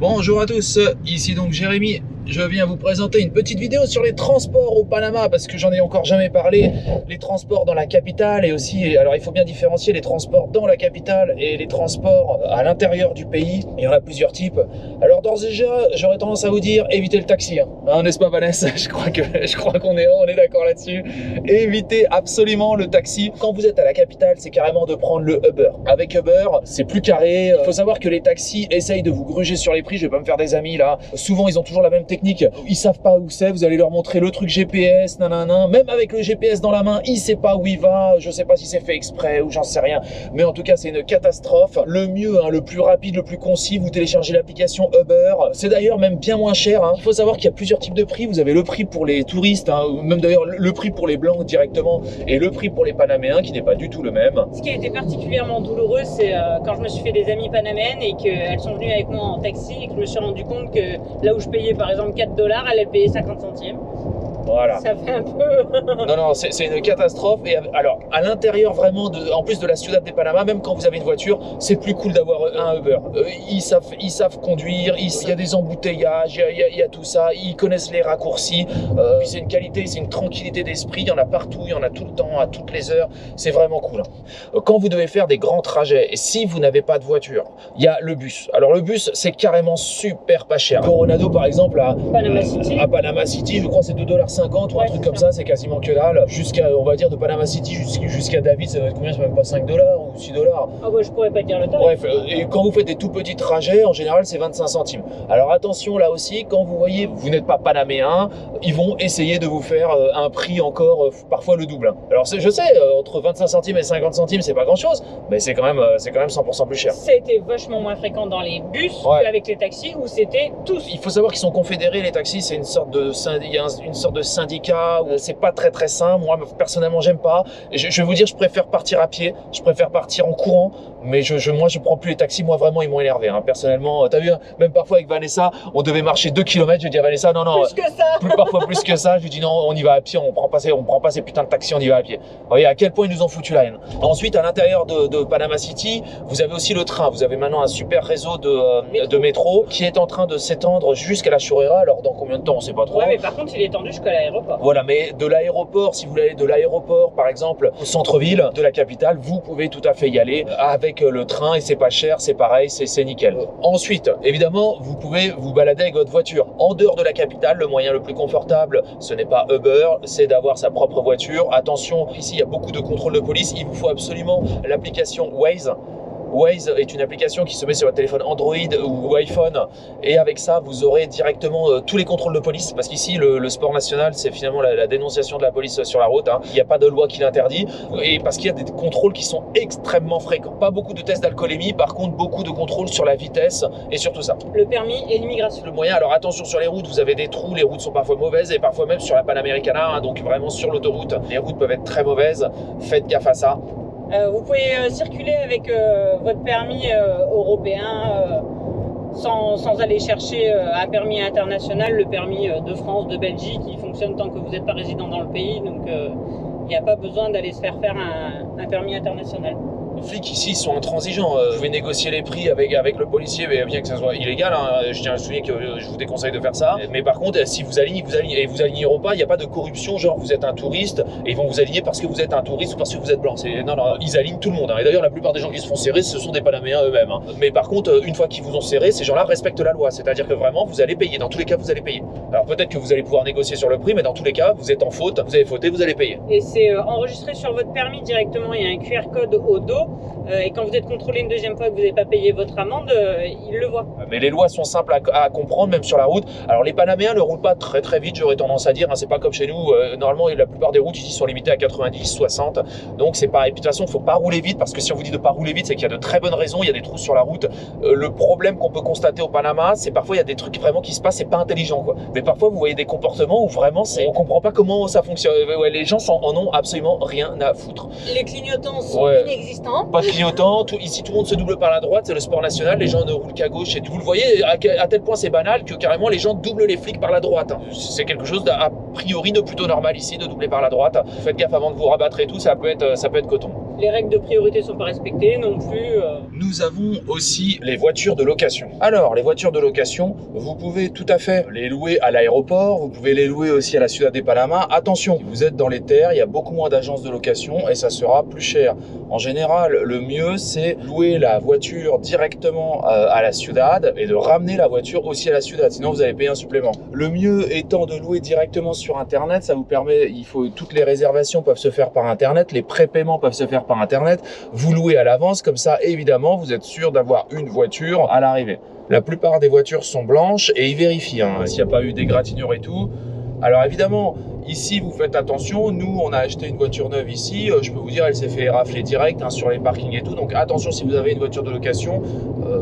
Bonjour à tous, ici donc Jérémy. Je viens vous présenter une petite vidéo sur les transports au Panama parce que j'en ai encore jamais parlé. Les transports dans la capitale et aussi, alors il faut bien différencier les transports dans la capitale et les transports à l'intérieur du pays. Il y en a plusieurs types. Alors d'ores et déjà, j'aurais tendance à vous dire évitez le taxi. N'est-ce pas Vanessa? Je crois qu'on est d'accord là-dessus. Évitez absolument le taxi. Quand vous êtes à la capitale, c'est carrément de prendre le Uber. Avec Uber, c'est plus carré. Il faut savoir que les taxis essayent de vous gruger sur les prix. Je vais pas me faire des amis là. Souvent, ils ont toujours la même technique. Ils savent pas où c'est. Vous allez leur montrer le truc GPS, nanana. Même avec le GPS dans la main, il sait pas où il va. Je sais pas si c'est fait exprès ou j'en sais rien. Mais en tout cas, c'est une catastrophe. Le mieux, le plus rapide, le plus concis, vous téléchargez l'application Uber. C'est d'ailleurs même bien moins cher. Il faut savoir qu'il y a plusieurs types de prix. Vous avez le prix pour les touristes, ou même d'ailleurs le prix pour les blancs directement, et le prix pour les Panaméens qui n'est pas du tout le même. Ce qui a été particulièrement douloureux, c'est quand je me suis fait des amies panaméennes et qu'elles sont venues avec moi en taxi et que je me suis rendu compte que là où je payais par exemple 4 $, elle payait 50 centimes. Voilà. Ça fait un peu... Non, c'est une catastrophe. Et alors, à l'intérieur vraiment, en plus de la Ciudad de Panama, même quand vous avez une voiture, c'est plus cool d'avoir un Uber. Ils savent conduire, il y a des embouteillages, il y a tout ça, ils connaissent les raccourcis. Puis c'est une qualité, c'est une tranquillité d'esprit, il y en a partout, il y en a tout le temps, à toutes les heures. C'est vraiment cool. Quand vous devez faire des grands trajets, et si vous n'avez pas de voiture, il y a le bus. Alors le bus, c'est carrément super pas cher. Coronado, par exemple, à Panama City, je crois que c'est $2,50 ou un truc comme ça, c'est quasiment que dalle. Jusqu'à, on va dire, de Panama City jusqu'à David, ça va être combien? C'est même pas $5 ou $6. Ah ouais, je pourrais pas dire le temps. Bref, et quand vous faites des tout petits trajets, en général, c'est 25 centimes. Alors attention là aussi, quand vous voyez, vous n'êtes pas panaméen, ils vont essayer de vous faire un prix encore parfois le double. Alors je sais, entre 25 centimes et 50 centimes, c'est pas grand chose, mais c'est quand même 100% plus cher. Ça a été vachement moins fréquent dans les bus qu'avec les taxis où c'était tous. Il faut savoir qu'ils sont confédérés, les taxis, c'est une sorte de syndicat, c'est pas très sain. Moi personnellement j'aime pas. Je vais vous dire, je préfère partir à pied, je préfère partir en courant, mais moi je prends plus les taxis. Moi vraiment ils m'ont énervé, personnellement. T'as vu, même parfois avec Vanessa, on devait marcher 2 km, je dis à Vanessa non, plus que ça. Parfois plus que ça, je lui dis non, on y va à pied, on prend pas ces putains de taxis, on y va à pied. Vous voyez à quel point ils nous ont foutu la haine. Ensuite, à l'intérieur de Panama City, vous avez aussi le train. Vous avez maintenant un super réseau de métro qui est en train de s'étendre jusqu'à la Chorrera. Alors dans combien de temps, on sait pas trop. Ouais, mais par contre il est étendu jusqu'à l'aéroport. Voilà, mais de l'aéroport, si vous voulez aller de l'aéroport par exemple au centre-ville de la capitale, vous pouvez tout à fait y aller avec le train et c'est pas cher, c'est pareil, c'est nickel. Ensuite, évidemment, vous pouvez vous balader avec votre voiture. En dehors de la capitale, le moyen le plus confortable, ce n'est pas Uber, c'est d'avoir sa propre voiture. Attention, ici il y a beaucoup de contrôles de police, il vous faut absolument l'application Waze. Waze est une application qui se met sur votre téléphone Android ou iPhone et avec ça vous aurez directement tous les contrôles de police parce qu'ici le sport national c'est finalement la dénonciation de la police sur la route. Il n'y a pas de loi qui l'interdit et parce qu'il y a des contrôles qui sont extrêmement fréquents. Pas beaucoup de tests d'alcoolémie, par contre beaucoup de contrôles sur la vitesse et sur tout ça. Le permis et l'immigration. Le moyen, alors attention sur les routes, vous avez des trous, les routes sont parfois mauvaises et parfois même sur la Panamericana, donc vraiment sur l'autoroute, les routes peuvent être très mauvaises, faites gaffe à ça. Vous pouvez circuler avec votre permis européen sans aller chercher un permis international, le permis de France, de Belgique, qui fonctionne tant que vous n'êtes pas résident dans le pays. Donc il n'y a pas besoin d'aller se faire un permis international. Les flics ici sont intransigeants. Vous pouvez négocier les prix avec le policier, mais bien que ça soit illégal. Je tiens à souligner que je vous déconseille de faire ça. Mais par contre, si vous alignez, et vous aligneront pas, il n'y a pas de corruption, genre vous êtes un touriste et ils vont vous aligner parce que vous êtes un touriste ou parce que vous êtes blanc. Non, ils alignent tout le monde. Et d'ailleurs, la plupart des gens qui se font serrer, ce sont des Panaméens eux-mêmes. Mais par contre, une fois qu'ils vous ont serré, ces gens-là respectent la loi. C'est-à-dire que vraiment, vous allez payer. Dans tous les cas, vous allez payer. Alors peut-être que vous allez pouvoir négocier sur le prix, mais dans tous les cas, vous êtes en faute, vous avez fauté, vous allez payer. Et c'est enregistré sur votre permis directement. Il y a un QR code au dos. Et quand vous êtes contrôlé une deuxième fois que vous n'avez pas payé votre amende, il le voit. Mais les lois sont simples à comprendre, même sur la route. Alors les Panaméens ne roulent pas très vite, j'aurais tendance à dire. C'est pas comme chez nous. Normalement, la plupart des routes ici sont limitées à 90, 60. Donc c'est pareil. Et puis de toute façon, il ne faut pas rouler vite parce que si on vous dit de ne pas rouler vite, c'est qu'il y a de très bonnes raisons. Il y a des trous sur la route. Le problème qu'on peut constater au Panama, c'est parfois il y a des trucs vraiment qui se passent, c'est pas intelligent, quoi. Mais parfois vous voyez des comportements où vraiment on comprend pas comment ça fonctionne. Les gens en ont absolument rien à foutre. Les clignotants sont inexistants. Pas de clignotants. Ici tout le monde se double par la droite, c'est le sport national, les gens ne roulent qu'à gauche et vous le voyez à tel point c'est banal que carrément les gens doublent les flics par la droite. C'est quelque chose d'a priori de plutôt normal ici de doubler par la droite. Faites gaffe avant de vous rabattre et tout, ça peut être coton. les règles de priorité sont pas respectées non plus. Nous avons aussi les voitures de location. Alors, les voitures de location, vous pouvez tout à fait les louer à l'aéroport, vous pouvez les louer aussi à la Ciudad de Panama. Attention, si vous êtes dans les terres, il y a beaucoup moins d'agences de location et ça sera plus cher. En général, le mieux, c'est louer la voiture directement à la Ciudad et de ramener la voiture aussi à la Ciudad, sinon vous allez payer un supplément. Le mieux étant de louer directement sur Internet, ça vous permet, toutes les réservations peuvent se faire par Internet, les prépaiements peuvent se faire par Internet, vous louez à l'avance, comme ça, évidemment, vous êtes sûr d'avoir une voiture à l'arrivée. La plupart des voitures sont blanches et ils vérifient s'il n'y a pas eu d'égratignure et tout. Alors évidemment, ici vous faites attention, nous on a acheté une voiture neuve ici, je peux vous dire elle s'est fait rafler direct sur les parkings et tout, donc attention si vous avez une voiture de location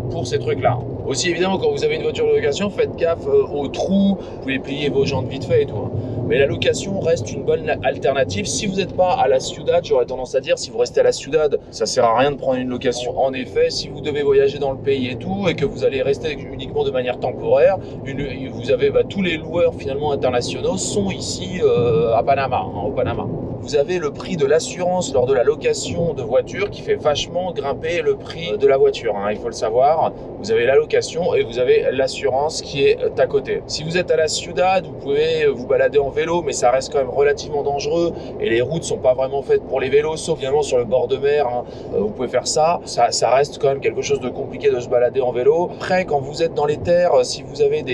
pour ces trucs là. Aussi évidemment quand vous avez une voiture de location, faites gaffe aux trous, vous pouvez plier vos jantes vite fait et tout. Mais la location reste une bonne alternative. Si vous n'êtes pas à la Ciudad, j'aurais tendance à dire, si vous restez à la Ciudad, ça sert à rien de prendre une location. En effet, si vous devez voyager dans le pays et tout, et que vous allez rester uniquement de manière temporaire, vous avez tous les loueurs finalement internationaux sont ici à Panama, au Panama. Vous avez le prix de l'assurance lors de la location de voiture qui fait vachement grimper le prix de la voiture, il faut le savoir. Vous avez la location et vous avez l'assurance qui est à côté. Si vous êtes à la Ciudad, vous pouvez vous balader en vélo, mais ça reste quand même relativement dangereux et les routes sont pas vraiment faites pour les vélos, sauf finalement sur le bord de mer, vous pouvez faire ça. Ça reste quand même quelque chose de compliqué de se balader en vélo. Après, quand vous êtes dans les terres, si vous avez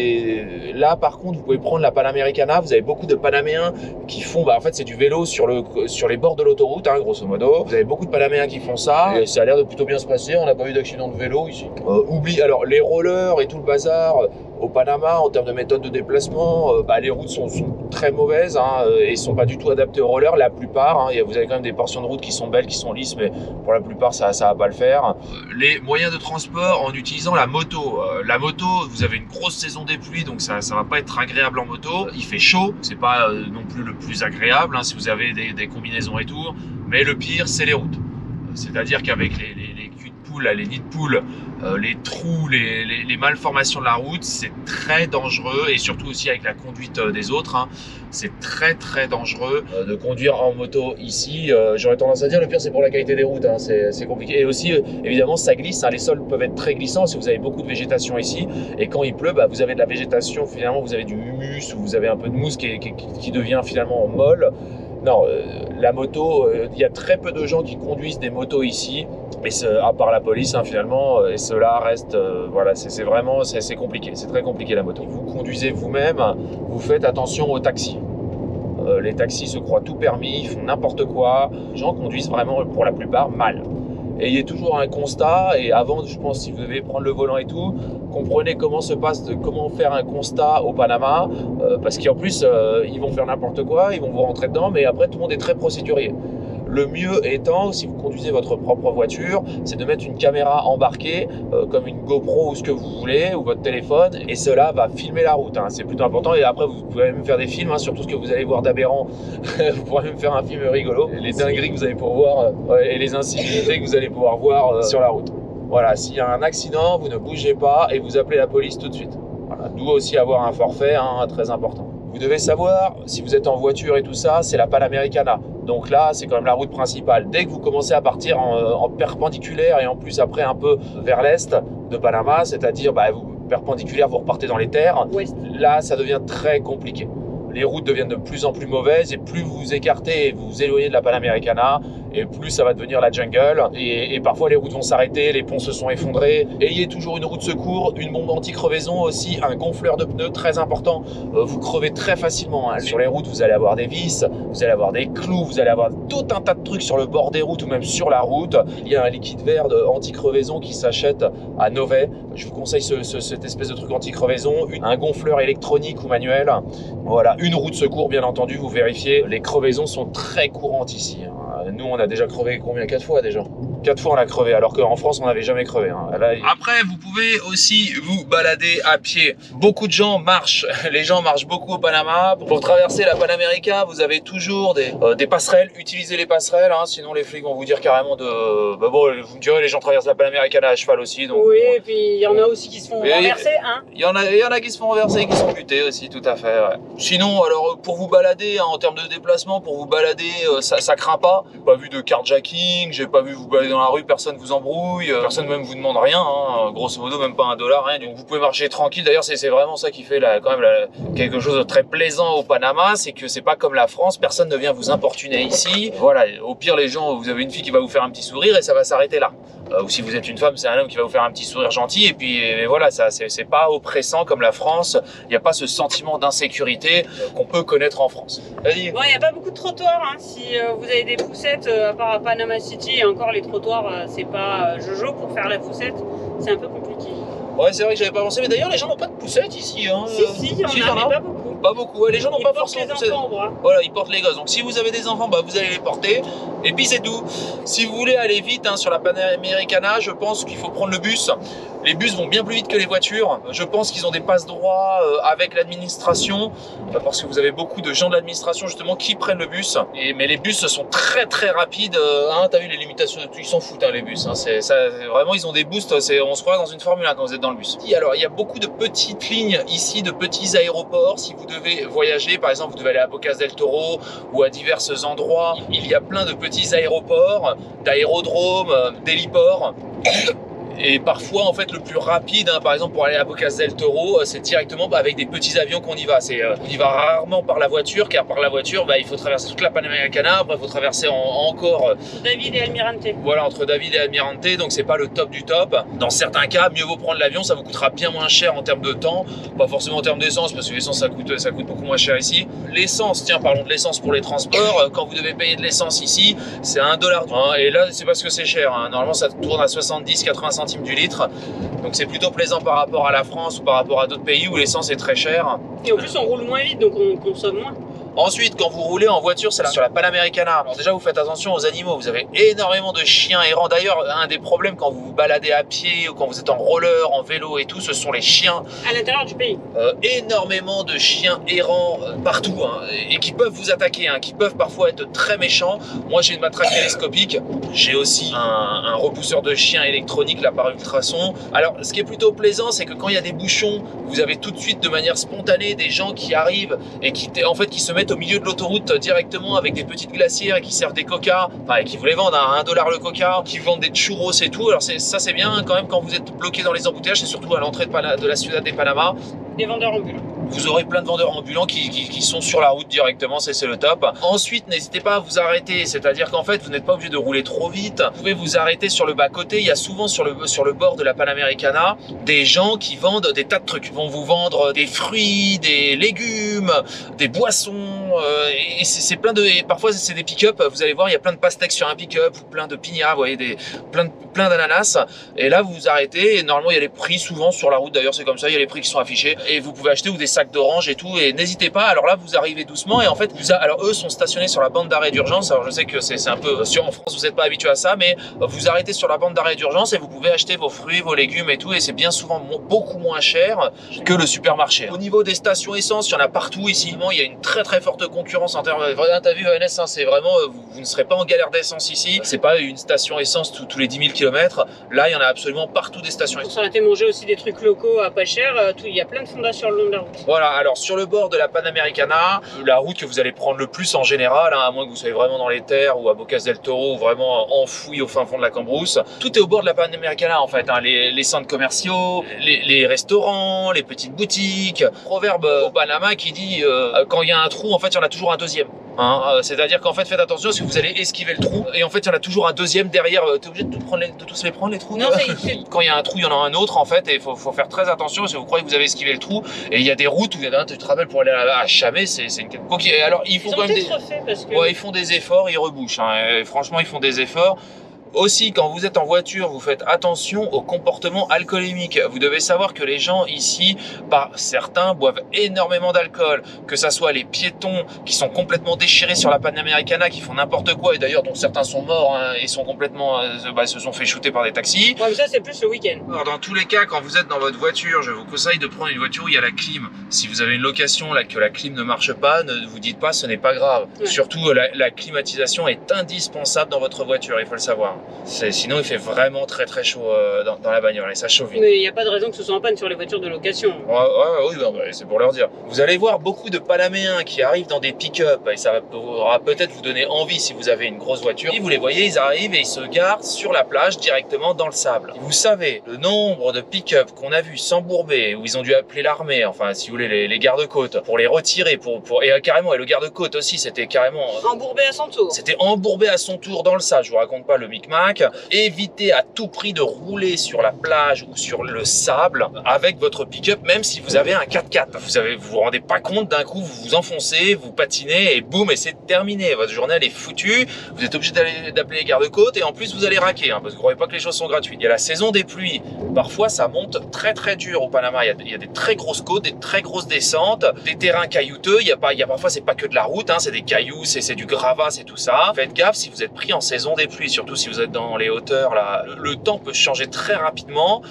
là par contre, vous pouvez prendre la Panamericana. Vous avez beaucoup de Panaméens qui font, en fait c'est du vélo sur les bords de l'autoroute, grosso modo. Vous avez beaucoup de Panaméens qui font ça et ça a l'air de plutôt bien se passer. On n'a pas eu d'accident de vélo ici. Alors les rollers et tout le bazar au Panama en termes de méthode de déplacement, les routes sont très mauvaises et sont pas du tout adaptées aux rollers. La plupart, vous avez quand même des portions de route qui sont belles, qui sont lisses, mais pour la plupart ça va pas le faire. Les moyens de transport en utilisant la moto. La moto, vous avez une grosse saison des pluies, donc ça va pas être agréable en moto. Il fait chaud, c'est pas non plus le plus agréable si vous avez des combinaisons et tout. Mais le pire, c'est les routes. C'est-à-dire qu'avec les culs de poule, les nids de poule, les trous, les malformations de la route, c'est très dangereux et surtout aussi avec la conduite des autres. C'est très très dangereux de conduire en moto ici. J'aurais tendance à dire le pire c'est pour la qualité des routes, c'est compliqué. Et aussi évidemment ça glisse, les sols peuvent être très glissants si vous avez beaucoup de végétation ici. Et quand il pleut, vous avez de la végétation, finalement vous avez du humus ou vous avez un peu de mousse qui devient finalement molle. Non, la moto, il y a très peu de gens qui conduisent des motos ici, et à part la police finalement, et cela reste, c'est compliqué, c'est très compliqué la moto. Vous conduisez vous-même, vous faites attention aux taxis. Les taxis se croient tout permis, ils font n'importe quoi, les gens conduisent vraiment pour la plupart mal. Ayez toujours un constat, et avant, je pense, si vous devez prendre le volant et tout, comprenez comment faire un constat au Panama, parce qu'en plus, ils vont faire n'importe quoi, ils vont vous rentrer dedans, mais après, tout le monde est très procédurier. Le mieux étant, si vous conduisez votre propre voiture, c'est de mettre une caméra embarquée, comme une GoPro ou ce que vous voulez, ou votre téléphone, et cela va filmer la route. C'est plutôt important, et après vous pouvez même faire des films sur tout ce que vous allez voir d'aberrant. Vous pourrez même faire un film rigolo, les dingueries que vous allez pouvoir voir, et les incivilités que vous allez pouvoir voir sur la route. Voilà, s'il y a un accident, vous ne bougez pas et vous appelez la police tout de suite. Voilà, d'où aussi avoir un forfait, très important. Vous devez savoir, si vous êtes en voiture et tout ça, c'est la Panamericana. Donc là, c'est quand même la route principale. Dès que vous commencez à partir en perpendiculaire et en plus après un peu vers l'est de Panama, c'est-à-dire perpendiculaire, vous repartez dans les terres, là, ça devient très compliqué. Les routes deviennent de plus en plus mauvaises et plus vous vous écartez et vous vous éloignez de la Panamericana et plus ça va devenir la jungle et parfois les routes vont s'arrêter, les ponts se sont effondrés. Ayez toujours une roue de secours, une bombe anti-crevaison aussi, un gonfleur de pneus très important. Vous crevez très facilement. Sur les routes, vous allez avoir des vis, vous allez avoir des clous, vous allez avoir tout un tas de trucs sur le bord des routes ou même sur la route. Il y a un liquide vert anti-crevaison qui s'achète à Nové. Je vous conseille cette espèce de truc anti-crevaison, un gonfleur électronique ou manuel. Voilà, une roue de secours bien entendu, vous vérifiez. Les crevaisons sont très courantes ici. Nous, on a déjà crevé combien? 4 fois déjà. 4 fois on a crevé, alors qu'en France on n'avait jamais crevé. Hein. Là, après, vous pouvez aussi vous balader à pied. Beaucoup de gens marchent, les gens marchent beaucoup au Panama. Pour traverser la Panamérica, vous avez toujours des passerelles. Utilisez les passerelles, hein, sinon les flics vont vous dire carrément de... Bah bon, vous me direz, les gens traversent la Panamérica à cheval aussi. Donc, oui, bon. Et puis il y en a aussi qui se font renverser. Hein. Il y en a qui se font renverser et qui sont butés aussi, tout à fait. Ouais. Sinon, alors pour vous balader, hein, en termes de déplacement, pour vous balader, ça craint pas. J'ai pas vu de carjacking, j'ai pas vu vous balader dans la rue, personne vous embrouille, personne même vous demande rien, hein, grosso modo même pas $1, rien. Donc vous pouvez marcher tranquille. D'ailleurs, c'est vraiment ça qui fait quelque chose de très plaisant au Panama, c'est que c'est pas comme la France, personne ne vient vous importuner ici. Voilà, au pire les gens, vous avez une fille qui va vous faire un petit sourire et ça va s'arrêter là. Ou si vous êtes une femme, c'est un homme qui va vous faire un petit sourire gentil et puis voilà, ça c'est pas oppressant comme la France. Il n'y a pas ce sentiment d'insécurité qu'on peut connaître en France. Vas-y. Bon, il n'y a pas beaucoup de trottoirs. Hein. Si vous avez des poussettes, à part à Panama City, et encore les trottoirs, c'est pas Jojo pour faire la poussette, c'est un peu compliqué. Ouais, c'est vrai que j'avais pas pensé, mais d'ailleurs les gens n'ont pas de poussettes ici. Hein. Si, il y en a, mais pas beaucoup. Pas beaucoup, ouais, les gens n'ont pas forcément de poussettes. Voilà, ils portent les gosses. Donc si vous avez des enfants, bah, vous allez les porter. Et puis c'est tout. Si vous voulez aller vite hein, sur la Panamericana, je pense qu'il faut prendre le bus. Les bus vont bien plus vite que les voitures. Je pense qu'ils ont des passe-droits avec l'administration, parce que vous avez beaucoup de gens de l'administration justement qui prennent le bus. Mais les bus sont très très rapides. Hein, t'as vu les limitations, ils s'en foutent hein, les bus. Hein, vraiment, ils ont des boosts. On se croit dans une Formule 1 quand vous êtes dans le bus. Alors, il y a beaucoup de petites lignes ici, de petits aéroports. Si vous devez voyager, par exemple, vous devez aller à Bocas del Toro ou à divers endroits, il y a plein de petits aéroports, d'aérodromes, d'héliports. Et parfois, en fait, le plus rapide, hein, par exemple, pour aller à Bocas del Toro, c'est directement avec des petits avions qu'on y va. On y va rarement par la voiture, car par la voiture, il faut traverser toute la Panamericana. Après, il faut traverser encore... David et Almirante. Voilà, entre David et Almirante, donc c'est pas le top du top. Dans certains cas, mieux vaut prendre l'avion, ça vous coûtera bien moins cher en termes de temps. Pas forcément en termes d'essence, parce que l'essence, ça coûte beaucoup moins cher ici. L'essence, tiens, parlons de l'essence pour les transports. Quand vous devez payer de l'essence ici, c'est à $1. Hein, et là, c'est parce que c'est cher. Hein. Normalement, ça tourne à 70-80 centimes du litre, donc c'est plutôt plaisant par rapport à la France ou par rapport à d'autres pays où l'essence est très chère. Et en plus on roule moins vite donc on consomme moins. Ensuite, quand vous roulez en voiture, c'est sur la Panamericana. Alors déjà, vous faites attention aux animaux. Vous avez énormément de chiens errants. D'ailleurs, un des problèmes quand vous vous baladez à pied ou quand vous êtes en roller, en vélo et tout, ce sont les chiens. À l'intérieur du pays. Énormément de chiens errants partout hein, et qui peuvent vous attaquer, hein, qui peuvent parfois être très méchants. Moi, j'ai une matraque télescopique. J'ai aussi un repousseur de chiens électronique là par ultrason. Alors, ce qui est plutôt plaisant, c'est que quand il y a des bouchons, vous avez tout de suite de manière spontanée des gens qui arrivent et qui se mettent au milieu de l'autoroute directement avec des petites glacières et qui servent des coca, enfin, et qui vous les vendent à $1 le coca, qui vendent des churros et tout. Alors ça c'est bien quand même quand vous êtes bloqué dans les embouteillages, c'est surtout à l'entrée de la Ciudad de Panama. Des vendeurs ambulants. Vous aurez plein de vendeurs ambulants qui sont sur la route directement, c'est le top. Ensuite, n'hésitez pas à vous arrêter, c'est-à-dire qu'en fait, vous n'êtes pas obligé de rouler trop vite. Vous pouvez vous arrêter sur le bas-côté. Il y a souvent sur le bord de la Panamericana des gens qui vendent des tas de trucs. Ils vont vous vendre des fruits, des légumes, des boissons. Et c'est plein de... Et parfois, c'est des pick-up. Vous allez voir, il y a plein de pastèques sur un pick-up ou plein de pignards, vous voyez, plein d'ananas. Et là, vous vous arrêtez. Et normalement, il y a les prix souvent sur la route. D'ailleurs, c'est comme ça. Il y a les prix qui sont affichés. Et vous pouvez acheter ou des sacs d'orange et tout, et n'hésitez pas. Alors là, vous arrivez doucement et en fait, alors eux sont stationnés sur la bande d'arrêt d'urgence. Alors je sais que c'est un peu sûr en France, vous n'êtes pas habitué à ça, mais vous arrêtez sur la bande d'arrêt d'urgence et vous pouvez acheter vos fruits, vos légumes et tout, et c'est bien souvent beaucoup moins cher que le supermarché. Au niveau des stations essence, il y en a partout ici. Il y a une très très forte concurrence en termes. T'as vu ENS, hein, c'est vraiment vous ne serez pas en galère d'essence ici. C'est pas une station essence tous les 10 000 km. Là, il y en a absolument partout des stations essence. On a été manger aussi des trucs locaux à pas cher. Il y a plein de fondations le long de la route. Voilà, alors sur le bord de la Panamericana, la route que vous allez prendre le plus en général, hein, à moins que vous soyez vraiment dans les terres ou à Bocas del Toro ou vraiment enfoui au fin fond de la Cambrousse, tout est au bord de la Panamericana en fait, hein, les centres commerciaux, les restaurants, les petites boutiques. Proverbe au Panama qui dit quand il y a un trou, en fait il y en a toujours un deuxième. Hein, c'est-à-dire qu'en fait faites attention parce que vous allez esquiver le trou et en fait il y en a toujours un deuxième derrière. T'es obligé de tous les prendre les trous? Non, quand il y a un trou, il y en a un autre en fait et il faut faire très attention parce que vous croyez que vous avez esquivé le trou et il y a des routes où il y en a un, tu te rappelles, pour aller à Chamé, c'est une... Okay, alors ils font quand même refait parce que... Ouais, ils font des efforts, ils rebouchent, hein, et franchement ils font des efforts. Aussi, quand vous êtes en voiture, vous faites attention au comportement alcoolémique. Vous devez savoir que les gens ici, certains boivent énormément d'alcool, que ça soit les piétons qui sont complètement déchirés sur la Panamericana, qui font n'importe quoi, et d'ailleurs dont certains sont morts hein, et sont complètement, se sont fait shooter par des taxis. Ouais, mais ça c'est plus le week-end. Alors, dans tous les cas, quand vous êtes dans votre voiture, je vous conseille de prendre une voiture où il y a la clim. Si vous avez une location là que la clim ne marche pas, ne vous dites pas ce n'est pas grave. Ouais. Surtout la climatisation est indispensable dans votre voiture, il faut le savoir. Sinon il fait vraiment très très chaud dans la bagnole et ça chauffe vite. Mais il n'y a pas de raison que ce soit en panne sur les voitures de location. Oui, c'est pour leur dire. Vous allez voir beaucoup de Panaméens qui arrivent dans des pick-up et ça pourra peut-être vous donner envie si vous avez une grosse voiture. Et vous les voyez, ils arrivent et ils se garent sur la plage directement dans le sable. Vous savez, le nombre de pick-up qu'on a vu s'embourber, où ils ont dû appeler l'armée, enfin si vous voulez les gardes-côtes, pour les retirer, et carrément, et le garde-côte aussi, c'était carrément... embourbé à son tour. C'était embourbé à son tour dans le sable, je vous raconte pas le micmac. Évitez à tout prix de rouler sur la plage ou sur le sable avec votre pick-up, même si vous avez un 4x4. Vous vous rendez pas compte, d'un coup, vous vous enfoncez, vous patinez et boum, et c'est terminé. Votre journée, elle est foutue. Vous êtes obligé d'appeler les gardes-côtes et en plus, vous allez raquer, hein, parce que vous croyez pas que les choses sont gratuites. Il y a la saison des pluies. Parfois, ça monte très très dur au Panama. Il y a des très grosses côtes, des très grosses descentes, des terrains caillouteux. Parfois, c'est pas que de la route, hein, c'est des cailloux, c'est du gravat, c'est tout ça. Faites gaffe si vous êtes pris en saison des pluies, surtout si vous êtes dans les hauteurs là. Le temps peut changer très rapidement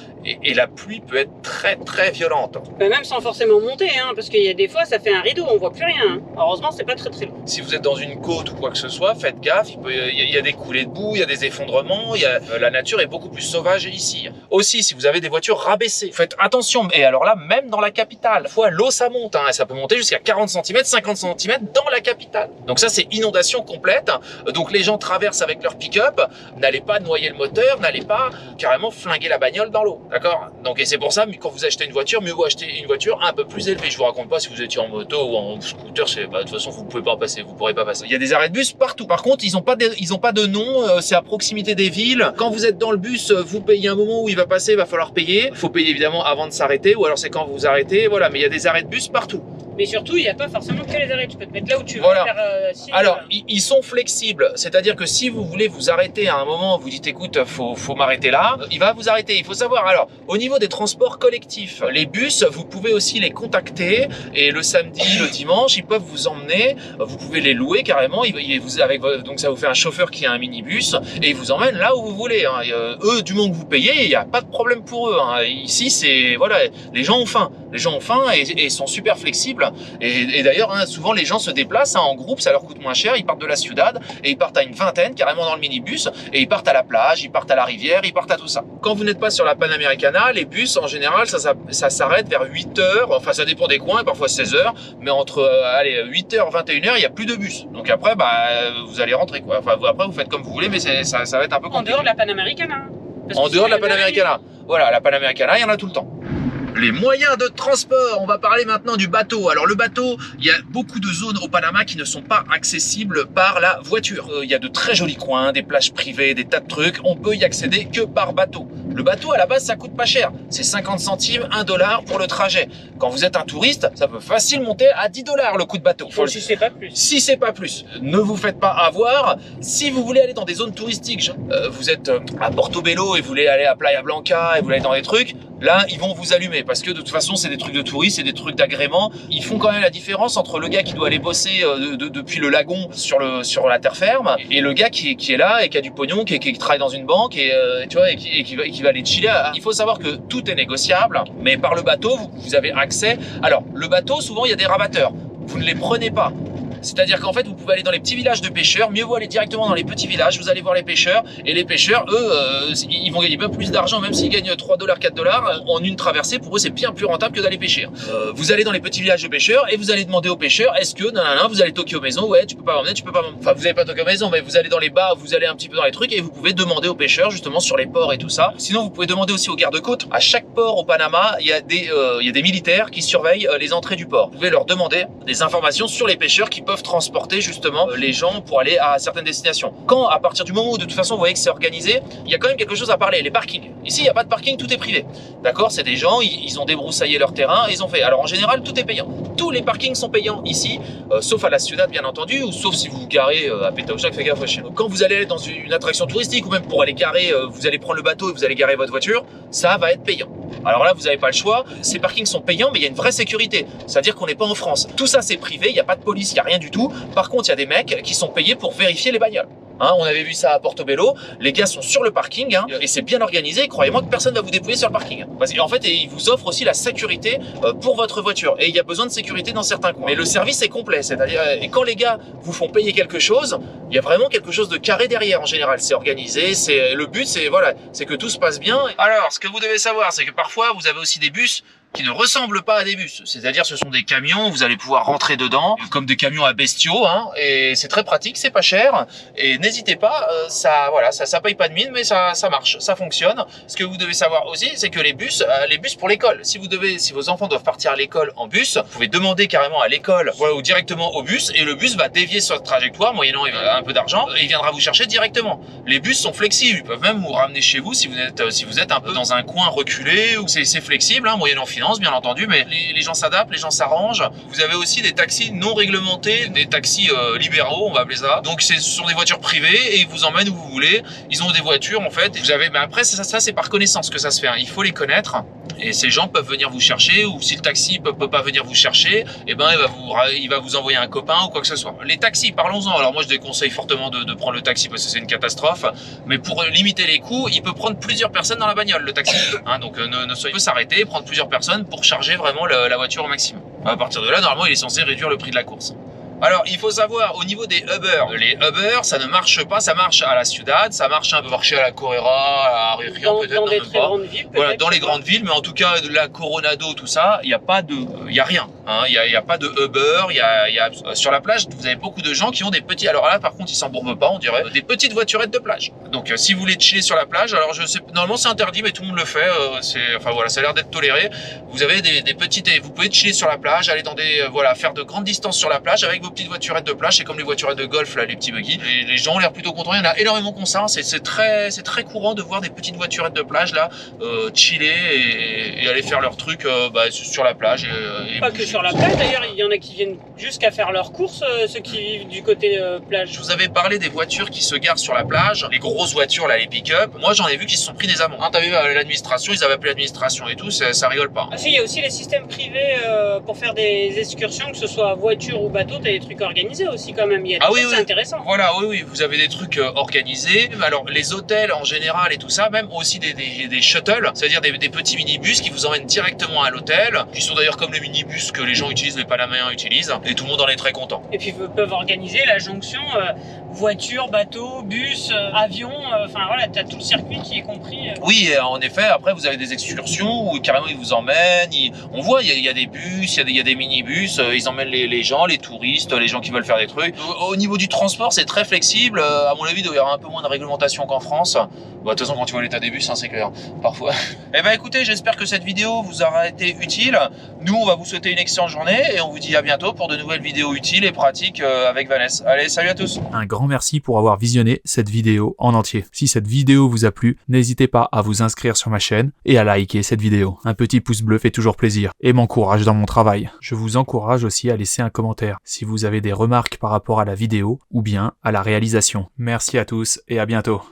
et la pluie peut être très très violente. Même sans forcément monter, hein, parce qu'il y a des fois ça fait un rideau, on voit plus rien. Heureusement, c'est pas très très long. Si vous êtes dans une côte ou quoi que ce soit, faites gaffe. Il y a des coulées de boue, il y a des effondrements. La nature est beaucoup plus sauvage ici. Aussi, si vous avez des voitures rabaissées, faites attention. Et alors là, même dans la capitale, parfois l'eau ça monte, hein, et ça peut monter jusqu'à 40 cm, 50 cm dans la capitale. Donc ça, c'est inondation complète. Donc les gens traversent avec leur pick-up. N'allez pas noyer le moteur, n'allez pas carrément flinguer la bagnole dans l'eau, d'accord? Donc et c'est pour ça, quand vous achetez une voiture, mieux vaut acheter une voiture un peu plus élevée. Je vous raconte pas si vous étiez en moto ou en scooter, de toute façon vous pouvez pas passer, vous pourrez pas passer. Il y a des arrêts de bus partout. Par contre, ils ont pas de nom, c'est à proximité des villes. Quand vous êtes dans le bus, vous payez un moment où il va passer, il va falloir payer. Il faut payer évidemment avant de s'arrêter, ou alors c'est quand vous vous arrêtez, voilà. Mais il y a des arrêts de bus partout. Mais surtout, il n'y a pas forcément que les arrêts. Tu peux te mettre là où tu veux. Voilà. Faire, alors, ils sont flexibles. C'est-à-dire que si vous voulez vous arrêter à un moment, vous dites, écoute, faut m'arrêter là, il va vous arrêter. Il faut savoir, alors, au niveau des transports collectifs, les bus, vous pouvez aussi les contacter. Et le samedi, le dimanche, ils peuvent vous emmener. Vous pouvez les louer carrément. Donc, ça vous fait un chauffeur qui a un minibus. Et ils vous emmènent là où vous voulez. Hein. Eux, du moment que vous payez, il n'y a pas de problème pour eux. Hein. Ici, c'est, voilà, les gens ont faim. Les gens ont faim et sont super flexibles. Et d'ailleurs, hein, souvent les gens se déplacent hein, en groupe, ça leur coûte moins cher. Ils partent de la Ciudad et ils partent à une vingtaine carrément dans le minibus et ils partent à la plage, ils partent à la rivière, ils partent à tout ça. Quand vous n'êtes pas sur la Panamericana, les bus en général ça s'arrête vers 8h, enfin ça dépend des coins, parfois 16h, mais entre 8h 21h il n'y a plus de bus. Donc après vous allez rentrer quoi. Enfin après vous faites comme vous voulez, mais ça va être un peu compliqué. En dehors de la Panamericana. En dehors de la Panamericana. Voilà, la Panamericana, il y en a tout le temps. Les moyens de transport, on va parler maintenant du bateau. Alors le bateau, il y a beaucoup de zones au Panama qui ne sont pas accessibles par la voiture. Il y a de très jolis coins, des plages privées, des tas de trucs. On peut y accéder que par bateau. Le bateau à la base ça coûte pas cher, c'est 50 centimes, 1 $ pour le trajet. Quand vous êtes un touriste, ça peut facile monter à 10 $ le coût de bateau. Si c'est pas plus. Si c'est pas plus, ne vous faites pas avoir. Si vous voulez aller dans des zones touristiques, vous êtes à Portobello et vous voulez aller à Playa Blanca et vous voulez aller dans des trucs, là ils vont vous allumer parce que de toute façon c'est des trucs de touristes, c'est des trucs d'agrément. Ils font quand même la différence entre le gars qui doit aller bosser depuis le lagon sur la terre ferme et le gars qui est là et qui a du pognon, qui travaille dans une banque et tu vois et qui va aller chiller. Il faut savoir que tout est négociable, mais par le bateau vous avez accès. Alors le bateau, souvent il y a des rabatteurs, vous ne les prenez pas. C'est-à-dire qu'en fait, vous pouvez aller dans les petits villages de pêcheurs, mieux vaut aller directement dans les petits villages, vous allez voir les pêcheurs, et les pêcheurs, eux, ils vont gagner bien plus d'argent, même s'ils gagnent 3 $, 4 $, en une traversée, pour eux, c'est bien plus rentable que d'aller pêcher. Vous allez dans les petits villages de pêcheurs, et vous allez demander aux pêcheurs, est-ce que, vous allez toquer aux maisons, ouais, tu peux pas m'emmener, tu peux pas m'emmener. Enfin, vous n'allez pas toquer aux maisons, mais vous allez dans les bars, vous allez un petit peu dans les trucs, et vous pouvez demander aux pêcheurs, justement, sur les ports et tout ça. Sinon, vous pouvez demander aussi aux gardes-côtes. À chaque port au Panama, il y a des militaires qui surveillent les entrées du port. Vous pouvez leur demander des informations sur les pêcheurs qui peuvent peuvent transporter justement les gens pour aller à certaines destinations. Quand, à partir du moment où de toute façon vous voyez que c'est organisé, il y a quand même quelque chose à parler, les parkings. Ici, il n'y a pas de parking, tout est privé. D'accord, c'est des gens, ils ont débroussaillé leur terrain, ils ont fait. Alors en général, tout est payant. Tous les parkings sont payants ici, sauf à la Ciudad bien entendu, ou sauf si vous vous garez à Petaouchac, faites gaffe chez nous. Quand vous allez dans une attraction touristique ou même pour aller garer, vous allez prendre le bateau et vous allez garer votre voiture, ça va être payant. Alors là, vous n'avez pas le choix. Ces parkings sont payants, mais il y a une vraie sécurité. C'est-à-dire qu'on n'est pas en France. Tout ça, c'est privé. Il n'y a pas de police, il n'y a rien du tout. Par contre, il y a des mecs qui sont payés pour vérifier les bagnoles. Hein, on avait vu ça à Portobello, les gars sont sur le parking et c'est bien organisé, croyez-moi que personne ne va vous dépouiller sur le parking. Parce qu'en fait, ils vous offrent aussi la sécurité pour votre voiture et il y a besoin de sécurité dans certains coins. Mais le service est complet, c'est-à-dire et quand les gars vous font payer quelque chose, il y a vraiment quelque chose de carré derrière en général, c'est organisé, c'est le but c'est voilà, c'est que tout se passe bien. Alors, ce que vous devez savoir, c'est que parfois vous avez aussi des bus qui ne ressemblent pas à des bus, c'est-à-dire ce sont des camions, vous allez pouvoir rentrer dedans, comme des camions à bestiaux, hein, et c'est très pratique, c'est pas cher, et n'hésitez pas, ça paye pas de mine, mais ça marche, ça fonctionne. Ce que vous devez savoir aussi, c'est que les bus pour l'école, si vos enfants doivent partir à l'école en bus, vous pouvez demander carrément à l'école, voilà, ou directement au bus, et le bus va dévier sur la trajectoire, moyennant un peu d'argent, et il viendra vous chercher directement. Les bus sont flexibles, ils peuvent même vous ramener chez vous si vous êtes un peu dans un coin reculé, ou c'est flexible, hein, moyennant finance bien entendu, mais les gens s'adaptent, les gens s'arrangent. Vous avez aussi des taxis non réglementés, des taxis libéraux, on va appeler ça. Donc ce sont des voitures privées et ils vous emmènent où vous voulez. Ils ont des voitures en fait. Vous avez, mais après ça c'est par connaissance que ça se fait. Hein. Il faut les connaître et ces gens peuvent venir vous chercher ou si le taxi peut pas venir vous chercher, eh ben il va vous envoyer un copain ou quoi que ce soit. Les taxis, parlons-en. Alors moi je déconseille fortement de prendre le taxi parce que c'est une catastrophe. Mais pour limiter les coûts, il peut prendre plusieurs personnes dans la bagnole le taxi. Hein, donc il peut s'arrêter, prendre plusieurs personnes pour charger vraiment la voiture au maximum. À partir de là, normalement, il est censé réduire le prix de la course. Alors, il faut savoir, au niveau des Uber, les Uber, ça ne marche pas, ça marche à la Ciudad, ça marche un peu marché à la Correra, à Rion peut-être, dans des très grandes villes, voilà, dans les grandes villes, mais en tout cas, de la Coronado, tout ça, il n'y a pas de, il y a rien, hein, il y a pas de Uber, sur la plage, vous avez beaucoup de gens qui ont des petits, alors là, par contre, ils s'embourbent pas, on dirait, des petites voiturettes de plage. Donc, si vous voulez chiller sur la plage, alors je sais, normalement, c'est interdit, mais tout le monde le fait, enfin voilà, ça a l'air d'être toléré. Vous avez des petites, vous pouvez chiller sur la plage, aller dans voilà, faire de grandes distances sur la plage avec vos petites voiturettes de plage, c'est comme les voiturettes de golf là, les petits buggy. Les gens ont l'air plutôt contents, il y en a énormément qui ont ça, c'est très courant de voir des petites voiturettes de plage là, chiller et aller faire leur truc sur la plage. Et pas que sur la plage d'ailleurs, il y en a qui viennent jusqu'à faire leurs courses, ceux qui vivent du côté plage. Je vous avais parlé des voitures qui se garent sur la plage, les grosses voitures là, les pick-up. Moi j'en ai vu qui se sont pris des amendes. Hein, t'as vu l'administration, ils avaient appelé l'administration et tout, ça rigole pas. Ah si, il y a aussi les systèmes privés pour faire des excursions, que ce soit voiture ou bateau, t'as des trucs organisés aussi quand même. Il y a des choses, c'est intéressant. Voilà, oui, vous avez des trucs organisés. Alors les hôtels en général et tout ça, même aussi des shuttles, c'est-à-dire des petits minibus qui vous emmènent directement à l'hôtel, qui sont d'ailleurs comme les minibus que les gens utilisent, les Panaméens utilisent, et tout le monde en est très content. Et puis ils peuvent organiser la jonction voiture, bateau, bus, avion, enfin voilà, t'as tout le circuit qui est compris. Oui, en effet, après vous avez des excursions où carrément ils vous emmènent, on voit, il y a des bus, il y a des minibus, ils emmènent les gens, les touristes, les gens qui veulent faire des trucs. Au niveau du transport, c'est très flexible, à mon avis, il doit y avoir un peu moins de réglementation qu'en France. De toute façon, quand tu vois l'état des bus, hein, c'est clair, parfois. Eh ben écoutez, j'espère que cette vidéo vous aura été utile. Nous, on va vous souhaiter une excellente journée et on vous dit à bientôt pour de nouvelles vidéos utiles et pratiques avec Vanessa. Allez, salut à tous. Un grand merci pour avoir visionné cette vidéo en entier. Si cette vidéo vous a plu, n'hésitez pas à vous inscrire sur ma chaîne et à liker cette vidéo. Un petit pouce bleu fait toujours plaisir et m'encourage dans mon travail. Je vous encourage aussi à laisser un commentaire si vous avez des remarques par rapport à la vidéo ou bien à la réalisation. Merci à tous et à bientôt.